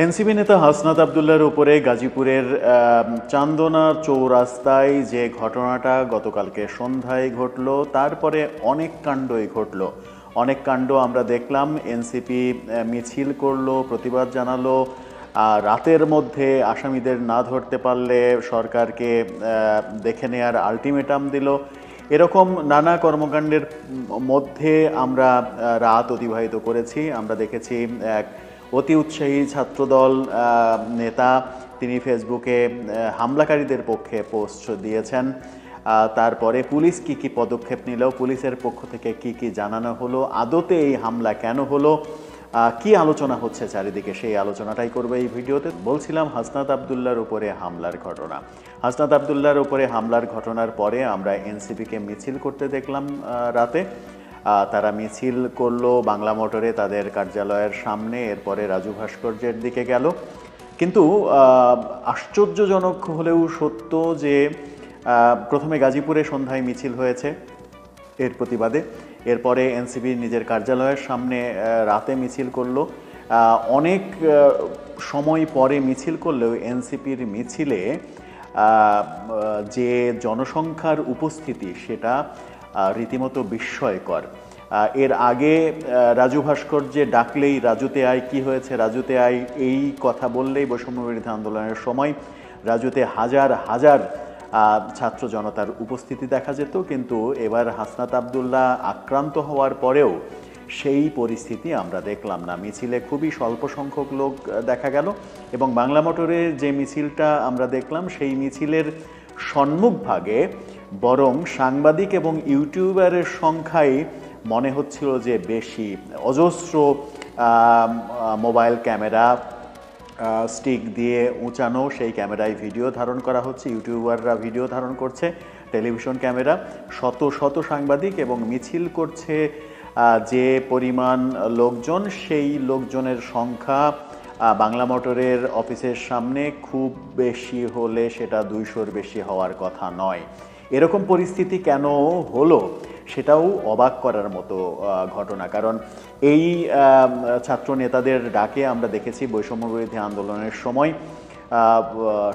NCP নেতা হাসনাত আবদুল্লাহর উপরে গাজীপুরের চান্দনা চৌরাস্তায় যে ঘটনাটা গতকালকে সন্ধ্যায় ঘটল, তারপরে অনেক কাণ্ডই ঘটল। অনেক কাণ্ড আমরা দেখলাম। এনসিপি মিছিল করলো, প্রতিবাদ জানালো, রাতের মধ্যে আসামিদের না ধরতে পারলে সরকারকে দেখে নেয়ার আলটিমেটাম দিল। এরকম নানা কর্মকাণ্ডের মধ্যে আমরা রাত অতিবাহিত করেছি। আমরা দেখেছি এক অতি উৎসাহী ছাত্রদল নেতা, তিনি ফেসবুকে হামলাকারীদের পক্ষে পোস্ট দিয়েছেন। তারপরে পুলিশ কি পদক্ষেপ নিল, পুলিশের পক্ষ থেকে কি জানানো হলো, আদতে এই হামলা কেন হলো, কি আলোচনা হচ্ছে চারিদিকে, সেই আলোচনাটাই করবে এই ভিডিওতে। বলছিলাম হাসনাত আবদুল্লাহর উপরে হামলার ঘটনা। হাসনাত আবদুল্লাহর উপরে হামলার ঘটনার পরে আমরা এনসিপিকে মিছিল করতে দেখলাম রাতে। তারা মিছিল করলো বাংলা মোটরে তাদের কার্যালয়ের সামনে, এরপরে রাজু ভাস্কর্যের দিকে গেল। কিন্তু আশ্চর্যজনক হলেও সত্য যে প্রথমে গাজীপুরে সন্ধ্যায় মিছিল হয়েছে এর প্রতিবাদে, এরপরে এনসিপি নিজের কার্যালয়ের সামনে রাতে মিছিল করলো। অনেক সময় পরে মিছিল করলেও এনসিপির মিছিলে যে জনসংখ্যার উপস্থিতি সেটা রীতিমতো বিস্ময়কর। এর আগে রাজু ভাস্কর্যে ডাকলেই রাজুতে আয়, কি হয়েছে রাজুতে আয়, এই কথা বললেই বৈষম্যবিরোধী আন্দোলনের সময় রাজুতে হাজার হাজার ছাত্র জনতার উপস্থিতি দেখা যেত। কিন্তু এবার হাসনাত আবদুল্লাহ আক্রান্ত হওয়ার পরেও সেই পরিস্থিতি আমরা দেখলাম না। মিছিলে খুবই স্বল্প সংখ্যক লোক দেখা গেল এবং বাংলা মোটরের যে মিছিলটা আমরা দেখলাম সেই মিছিলের সম্মুখভাগে বরং সাংবাদিক এবং ইউটিউবারের সংখ্যাই মনে হচ্ছিল যে বেশি। অজস্র মোবাইল ক্যামেরা স্টিক দিয়ে উঁচানো, সেই ক্যামেরায় ভিডিও ধারণ করা হচ্ছে, ইউটিউবাররা ভিডিও ধারণ করছে, টেলিভিশন ক্যামেরা, শত শত সাংবাদিক, এবং মিছিল করছে যে পরিমাণ লোকজন, সেই লোকজনের সংখ্যা বাংলা মোটরের অফিসের সামনে খুব বেশি হলে সেটা 200-র বেশি হওয়ার কথা নয়। এরকম পরিস্থিতি কেন হলো সেটাও অবাক করার মতো ঘটনা। কারণ এই ছাত্র নেতাদের ডাকে আমরা দেখেছি বৈষম্যবিরোধী আন্দোলনের সময়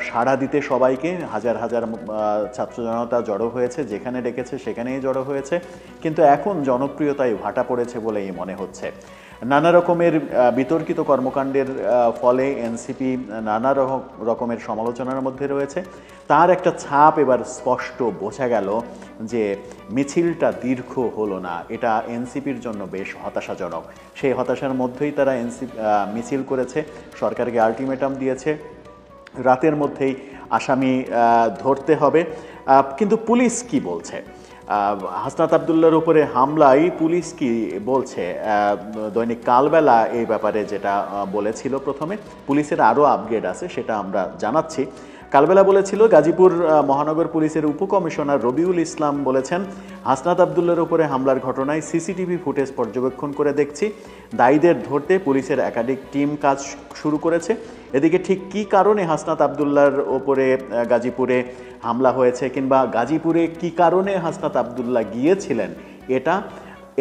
সাড়া দিতে সবাইকে হাজার হাজার ছাত্র জনতা জড়ো হয়েছে, যেখানে ডেকেছে সেখানেই জড়ো হয়েছে। কিন্তু এখন জনপ্রিয়তায় ভাটা পড়েছে বলেই মনে হচ্ছে। নানা রকমের বিতর্কিত কর্মকাণ্ডের ফলে এনসিপি নানা রকমের সমালোচনার মধ্যে রয়েছে। তার একটা ছাপ এবার স্পষ্ট বোঝা গেল যে মিছিলটা দীর্ঘ হলো না, এটা এনসিপির জন্য বেশ হতাশাজনক। সেই হতাশার মধ্যেই তারা মিছিল করেছে, সরকারকে আলটিমেটাম দিয়েছে রাতের মধ্যেই আসামি ধরতে হবে। কিন্তু পুলিশ কি বলছে? হাসনাত আবদুল্লাহর উপরে হামলায় পুলিশ কি বলছে? দৈনিক কালবেলা এই ব্যাপারে যেটা বলেছিল, প্রথমে পুলিশের আরও আপগ্রেড আছে সেটা আমরা জানাচ্ছি। কালবেলা বলেছিল, গাজীপুর মহানগর পুলিশের উপকমিশনার রবিউল ইসলাম বলেছেন, হাসনাত আবদুল্লাহর উপরে হামলার ঘটনায় সিসিটিভি ফুটেজ পর্যবেক্ষণ করে দেখছি, দায়ীদের ধরতে পুলিশের একাধিক টিম কাজ শুরু করেছে। এদিকে ঠিক কী কারণে হাসনাত আবদুল্লাহর ওপরে গাজীপুরে হামলা হয়েছে কিংবা গাজীপুরে কী কারণে হাসনাত আবদুল্লাহ গিয়েছিলেন, এটা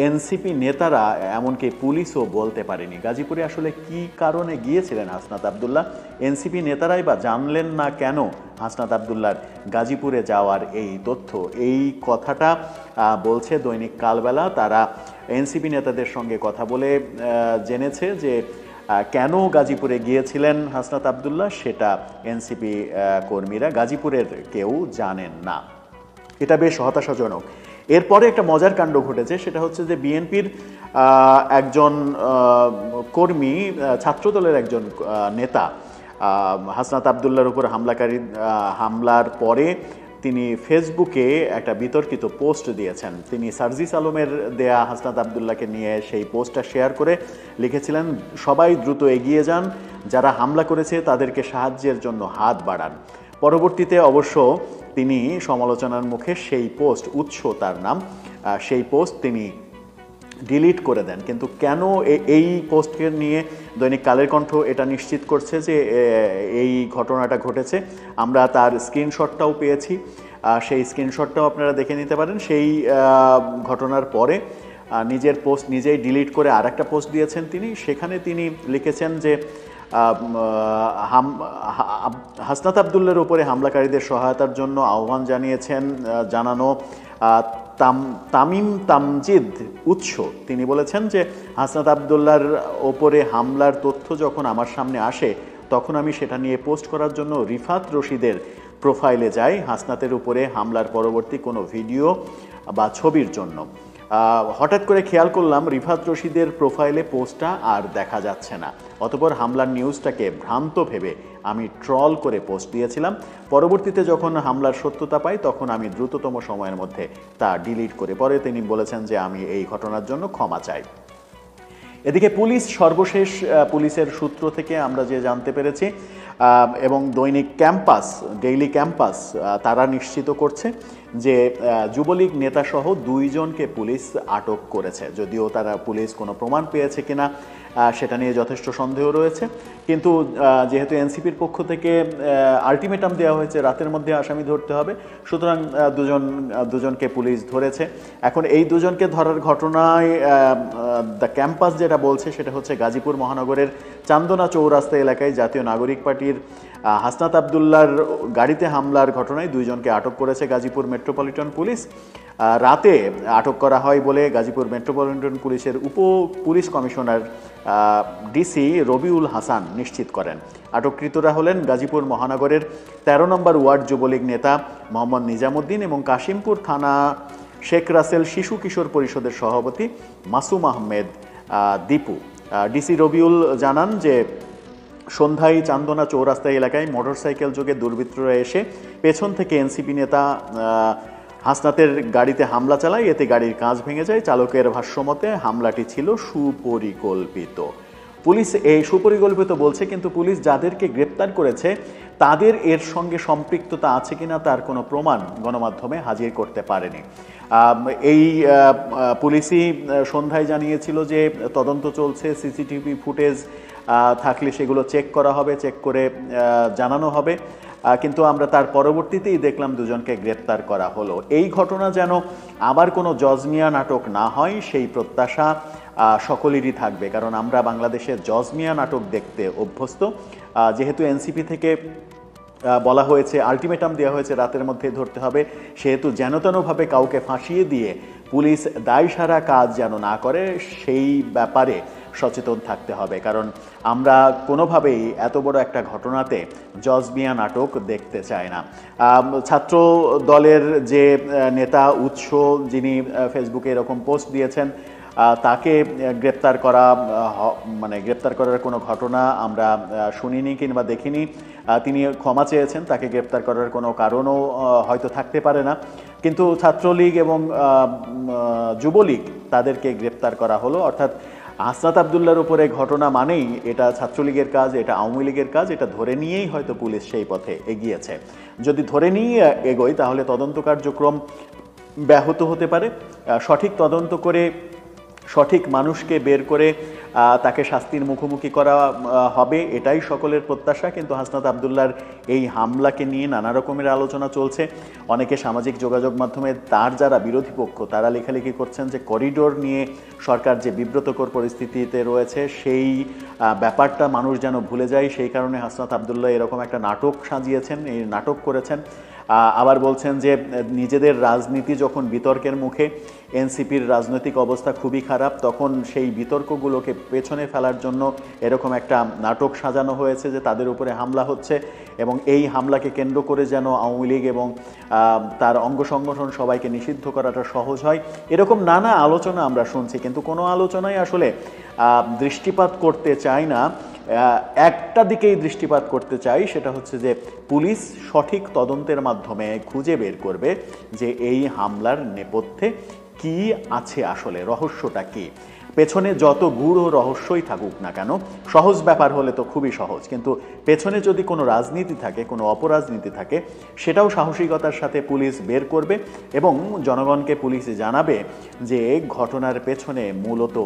এনসিপি নেতারা এমনকি পুলিশও বলতে পারেনি। গাজীপুরে আসলে কী কারণে গিয়েছিলেন হাসনাত আবদুল্লাহ, এনসিপি নেতারাই বা জানলেন না কেন হাসনাত আবদুল্লাহর গাজীপুরে যাওয়ার এই তথ্য? এই কথাটা বলছে দৈনিক কালবেলা। তারা এনসিপি নেতাদের সঙ্গে কথা বলে জেনেছে যে কেন গাজীপুরে গিয়েছিলেন হাসনাত আবদুল্লাহ, সেটা এনসিপি কর্মীরা গাজীপুরের কেউ জানেন না। এটা বেশ হতাশাজনক। এরপরে একটা মজার কাণ্ড ঘটেছে, সেটা হচ্ছে যে বিএনপির একজন কর্মী, ছাত্রদলের একজন নেতা হাসনাত আবদুল্লাহর উপর হামলার পরে তিনি ফেসবুকে একটা বিতর্কিত পোস্ট দিয়েছেন। তিনি সার্জিস আলমের দেয়া হাসনাত আবদুল্লাহকে নিয়ে সেই পোস্টটা শেয়ার করে লিখেছিলেন, সবাই দ্রুত এগিয়ে যান, যারা হামলা করেছে তাদেরকে সাহায্যের জন্য হাত বাড়ান। পরবর্তীতে অবশ্য তিনি সমালোচনার মুখে সেই পোস্ট, উৎস তার নাম, সেই পোস্ট তিনি ডিলিট করে দেন। কিন্তু কেন এই পোস্টকে নিয়ে দৈনিক কালের কণ্ঠ এটা নিশ্চিত করছে যে এই ঘটনাটা ঘটেছে। আমরা তার স্ক্রিনশটটাও পেয়েছি, সেই স্ক্রিনশটটাও আপনারা দেখে নিতে পারেন। সেই ঘটনার পরে নিজের পোস্ট নিজেই ডিলিট করে আরেকটা পোস্ট দিয়েছেন তিনি। সেখানে তিনি লিখেছেন যে হাসনাত আবদুল্লার উপরে হামলাকারীদের সহায়তার জন্য আহ্বান জানানো তামিম তামজিদ উৎস তিনি বলেছেন যে হাসনাত আবদুল্লার ওপরে হামলার তথ্য যখন আমার সামনে আসে তখন আমি সেটা নিয়ে পোস্ট করার জন্য রিফাত রশিদের প্রোফাইলে যাই হাসনাতের উপরে হামলার পরবর্তী কোনো ভিডিও বা ছবির জন্য। হঠাৎ করে খেয়াল করলাম রিফাত রশিদের প্রোফাইলে পোস্টটা আর দেখা যাচ্ছে না। অতঃপর হামলার নিউজটাকে ভ্রান্ত ভেবে আমি ট্রল করে পোস্ট দিয়েছিলাম। পরবর্তীতে যখন হামলার সত্যতা পাই তখন আমি দ্রুততম সময়ের মধ্যে তা ডিলিট করে পরে তিনি বলেছেন যে আমি এই ঘটনার জন্য ক্ষমা চাই। এদিকে পুলিশ সর্বশেষ পুলিশের সূত্র থেকে আমরা যে জানতে পেরেছি এবং দৈনিক ক্যাম্পাস ডেইলি ক্যাম্পাস তারা নিশ্চিত করছে যে যুবলীগ নেতাসহ 2 জনকে পুলিশ আটক করেছে। যদিও তারা পুলিশ কোনো প্রমাণ পেয়েছে কিনা সেটা নিয়ে যথেষ্ট সন্দেহ রয়েছে, কিন্তু যেহেতু এনসিপির পক্ষ থেকে আলটিমেটাম দেওয়া হয়েছে রাতের মধ্যে আসামি ধরতে হবে, সুতরাং দুজনকে পুলিশ ধরেছে। এখন এই 2 জনকে ধরার ঘটনায় দ্য ক্যাম্পাস যেটা বলছে সেটা হচ্ছে গাজীপুর মহানগরের চান্দনা চৌরাস্তা এলাকায় জাতীয় নাগরিক পার্টির হাসনাত আবদুল্লার গাড়িতে হামলার ঘটনায় 2 জনকে আটক করেছে গাজীপুর মেট্রোপলিটন পুলিশ। রাতে আটক করা হয় বলে গাজীপুর মেট্রোপলিটন পুলিশের police commissioner DC Rabiul Hasan নিশ্চিত করেন। আটককৃতরা হলেন গাজীপুর মহানগরের 13 নম্বর ওয়ার্ড যুবলীগ নেতা মোহাম্মদ নিজামুদ্দিন এবং কাশিমপুর থানা শেখ রাসেল শিশু কিশোর পরিষদের সভাপতি মাসুম আহমেদ দীপু। ডিসি রবিউল জানান যে সন্ধ্যায় চান্দনা চৌরাস্তা এলাকায় মোটরসাইকেল যোগে দুর্বৃত্তরা এসে পেছন থেকে এনসিপি নেতা হাসনাতের গাড়িতে হামলা চালায়, এতে গাড়ির কাঁচ ভেঙে যায়। চালকের ভাষ্যমতে হামলাটি ছিল সুপরিকল্পিত। পুলিশ এই সুপরিকল্পিত বলছে, কিন্তু পুলিশ যাদেরকে গ্রেপ্তার করেছে তাদের এর সঙ্গে সম্পৃক্ততা আছে কিনা তার কোনো প্রমাণ গণমাধ্যমে হাজির করতে পারেনি। এই পুলিশই সন্ধ্যায় জানিয়েছিল যে তদন্ত চলছে, সিসিটিভি ফুটেজ থাকলে সেগুলো চেক করা হবে, চেক করে জানানো হবে, কিন্তু আমরা তার পরবর্তীতেই দেখলাম 2 জনকে গ্রেপ্তার করা হলো। এই ঘটনা যেন আবার কোনো জজমিয়া নাটক না হয় সেই প্রত্যাশা সকলেরই থাকবে, কারণ আমরা বাংলাদেশের জজমিয়া নাটক দেখতে অভ্যস্ত। যেহেতু এনসিপি থেকে বলা হয়েছে, আলটিমেটাম দেওয়া হয়েছে রাতের মধ্যে ধরতে হবে, সেহেতু যেনতেনভাবে কাউকে ফাঁসিয়ে দিয়ে পুলিশ দায়সারা কাজ যেন না করে সেই ব্যাপারে সচেতন থাকতে হবে, কারণ আমরা কোনোভাবেই এত বড় একটা ঘটনাতে জজমিয়া নাটক দেখতে চাই না। ছাত্র দলের যে নেতা উৎস যিনি ফেসবুকে এরকম পোস্ট দিয়েছেন তাকে গ্রেপ্তার করার কোনো ঘটনা আমরা শুনিনি কিংবা দেখিনি। তিনি ক্ষমা চেয়েছেন, তাকে গ্রেপ্তার করার কোনো কারণও হয়তো থাকতে পারে না, কিন্তু ছাত্রলীগ এবং যুবলীগ তাদেরকে গ্রেপ্তার করা হলো। অর্থাৎ হাসনাত আবদুল্লার উপরে ঘটনা মানেই এটা ছাত্রলীগের কাজ, এটা আওয়ামী লীগের কাজ, এটা ধরে নিয়েই হয়তো পুলিশ সেই পথে এগিয়েছে। যদি ধরে নিয়ে এগোয় তাহলে তদন্ত কার্যক্রম ব্যাহত হতে পারে। সঠিক তদন্ত করে সঠিক মানুষকে বের করে তাকে শাস্তির মুখোমুখি করা হবে, এটাই সকলের প্রত্যাশা। কিন্তু হাসনাত আবদুল্লার এই হামলাকে নিয়ে নানা রকমের আলোচনা চলছে। অনেকে সামাজিক যোগাযোগ মাধ্যমে তার যারা বিরোধী পক্ষ তারা লেখালেখি করছেন যে করিডোর নিয়ে সরকার যে বিব্রতকর পরিস্থিতিতে রয়েছে সেই ব্যাপারটা মানুষ যেন ভুলে যায়, সেই কারণে হাসনাত আবদুল্লাহ এরকম একটা নাটক সাজিয়েছেন, এই নাটক করেছেন। আবার বলছেন যে নিজেদের রাজনীতি যখন বিতর্কের মুখে, এনসিপির রাজনৈতিক অবস্থা খুবই খারাপ, তখন সেই বিতর্কগুলোকে পেছনে ফেলার জন্য এরকম একটা নাটক সাজানো হয়েছে যে তাদের উপরে হামলা হচ্ছে এবং এই হামলাকে কেন্দ্র করে যেন আওয়ামী লীগ এবং তার অঙ্গ সংগঠন সবাইকে নিষিদ্ধ করাটা সহজ হয়। এরকম নানা আলোচনা আমরা শুনছি, কিন্তু কোনো আলোচনায় আসলে দৃষ্টিপাত করতে চাই না। একটা দিকেই দৃষ্টিপাত করতে চাই, সেটা হচ্ছে যে পুলিশ সঠিক তদন্তের মাধ্যমে খুঁজে বের করবে যে এই হামলার নেপথ্যে কি আছে, আসলে রহস্যটা কি। পেছনে যত গূঢ় রহস্যই থাকুক না কেন, সহজ ব্যাপার হলে তো খুবই সহজ, কিন্তু পেছনে যদি কোনো রাজনীতি থাকে, কোনো অপরাজনীতি থাকে, সেটাও সাহসিকতার সাথে পুলিশ বের করবে এবং জনগণকে পুলিশ জানাবে যে ঘটনার পেছনে মূলত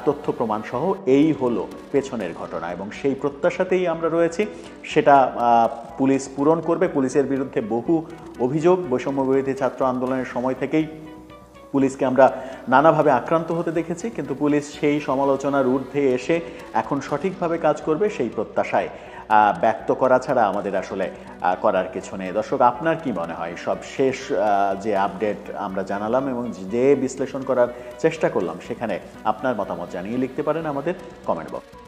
তথ্য প্রমাণ সহ এই হলো পেছনের ঘটনা, এবং সেই প্রত্যাশাতেই আমরা রয়েছি। সেটা পুলিশ পূরণ করবে। পুলিশের বিরুদ্ধে বহু অভিযোগ বৈষম্য বিরোধী ছাত্র আন্দোলনের সময় থেকেই পুলিশকে আমরা নানাভাবে আক্রান্ত হতে দেখেছি, কিন্তু পুলিশ সেই সমালোচনার ঊর্ধ্বে এসে এখন সঠিকভাবে কাজ করবে সেই প্রত্যাশায় ব্যক্ত করা ছাড়া আমাদের আসলে করার কিছু নেই। দর্শক, আপনার কি মনে হয়? সব শেষ যে আপডেট আমরা জানালাম এবং যে বিশ্লেষণ করার চেষ্টা করলাম, সেখানে আপনার মতামত জানিয়ে লিখতে পারেন আমাদের কমেন্ট বক্স।